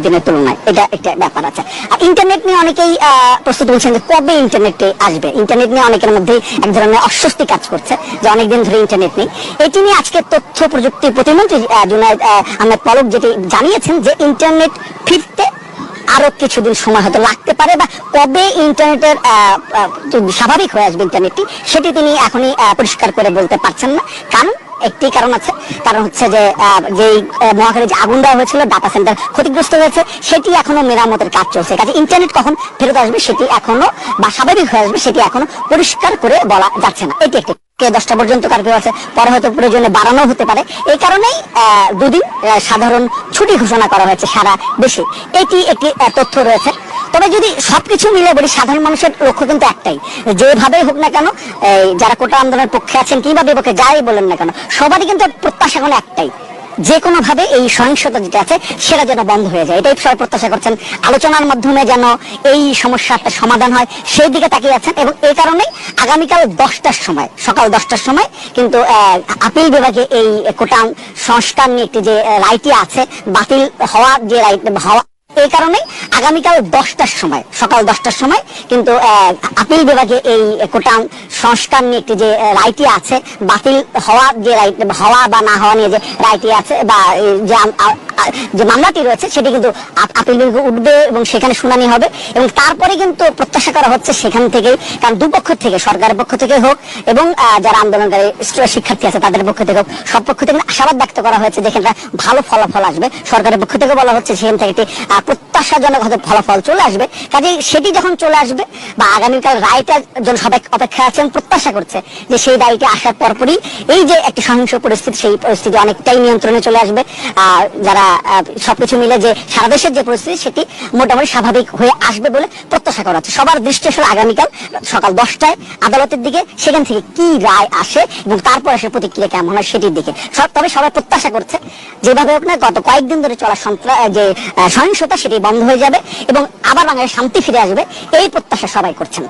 দিনের তুলনায় এটা একটা ব্যাপার আছে। আর ইন্টারনেট নিয়ে অনেকেই প্রশ্ন তুলছেন যে কবে ইন্টারনেটে আসবে। ইন্টারনেট নিয়ে অনেকের মধ্যে এক ধরনের অস্বস্তি কাজ করছে যে অনেকদিন ধরে ইন্টারনেট নেই। এটি নিয়ে আজকে তথ্য প্রযুক্তি প্রতিমন্ত্রী জুনায়েদ আহমেদ পলক যেটি জানিয়েছেন যে ইন্টারনেট ফিরতে আরো কিছুদিন সময় হয়তো লাগতে পারে, বা কবে ইন্টারনেটের স্বাভাবিক হয়ে আসবে ইন্টারনেটটি সেটি তিনি এখনই পরিষ্কার করে বলতে পারছেন না। কারণ একটি কারণ আছে, কারণ হচ্ছে যে যেই মহাখালী যে আগুন দেওয়া হয়েছিল, ডাটা সেন্টার ক্ষতিগ্রস্ত হয়েছে, সেটি এখনো মেরামতের কাজ চলছে। কাজে ইন্টারনেট কখন ফেরত আসবে সেটি এখনো, বা স্বাভাবিক হয়ে আসবে সেটি এখনো পরিষ্কার করে বলা যাচ্ছে না। এটি একটি 10টা পর্যন্ত কারফিউ আছে, পরে হয়তো প্রয়োজনে বাড়ানো হতে পারে। এই কারণেই দুদিন সাধারণ ছুটি ঘোষণা করা হয়েছে সারা দেশে। এটি একটি তথ্য রয়েছে। তবে যদি সবকিছু মিলে বলি, সাধারণ মানুষের লক্ষ্য কিন্তু একটাই, যেভাবেই হোক না কেন, যারা কোটা আন্দোলনের পক্ষে আছেন কিংবা বিপক্ষে যাই বলেন না কেন, সবারই কিন্তু প্রত্যাশা কোনো একটাই, যে কোনো ভাবে এই সহিংসতা যেটা আছে সেটা যেন বন্ধ হয়ে যায়। এটাই সবাই প্রত্যাশা করছেন। আলোচনার মাধ্যমে যেন এই সমস্যাটা সমাধান হয় সেই দিকে তাকিয়ে আছেন। এবং এই কারণেই আগামীকাল 10টার সময়, সকাল 10টার সময় কিন্তু আপিল বিভাগে এই কোটা সংস্কার নিয়ে একটি যে রায়টি আছে, বাতিল হওয়া যে রায় হওয়া, এই কারণে আগামীকাল 10টার সময়, সকাল 10টার সময় কিন্তু আপিল বিভাগে এই কোটা সংস্কার নিয়ে একটি যে রায়টি আছে, বাতিল হওয়া যে হওয়া বা না হওয়া নিয়ে যে রায়টি আছে, বা যে মামলাটি রয়েছে সেটি কিন্তু আপিল বিভাগে উঠবে এবং সেখানে শুনানি হবে। এবং তারপরে কিন্তু প্রত্যাশা করা হচ্ছে সেখান থেকে, কারণ দুপক্ষ থেকে, সরকারের পক্ষ থেকে হোক এবং যারা আন্দোলনকারী শিক্ষার্থী আছে তাদের পক্ষ থেকে হোক, সব পক্ষ থেকে আশাবাদ ব্যক্ত করা হয়েছে যে এখানে ভালো ফলাফল আসবে। সরকারের পক্ষ থেকে বলা হচ্ছে সেখান থেকে একটি প্রত্যাশাজনক হয়তো ফলাফল চলে আসবে। কাজে সেটি যখন চলে আসবে, বা আগামীকাল রায়টার জন্য সবাই অপেক্ষা আছেন, প্রত্যাশা করছে যে সেই রায়টি আসার পরপরই এই যে একটি সহিংস পরিস্থিতি, সেই পরিস্থিতি অনেকটাই নিয়ন্ত্রণে চলে আসবে। যারা সবকিছু মিলে যে সারা দেশের যে পরিস্থিতি সেটি মোটামুটি স্বাভাবিক হয়ে আসবে বলে প্রত্যাশা করা হচ্ছে। সবার দৃষ্টি আসলে আগামীকাল সকাল 10টায় আদালতের দিকে, সেখান থেকে কি রায় আসে এবং তারপর আসে প্রতিক্রিয়া কেমন হয় সেটির দিকে। তবে সবাই প্রত্যাশা করছে যেভাবে হোক না গত কয়েকদিন ধরে চলা যে সহিংসতা সেটি বন্ধ হয়ে যাবে এবং আবার বাংলাদেশে শান্তি ফিরে আসবে, এই প্রত্যাশা সবাই করছেন।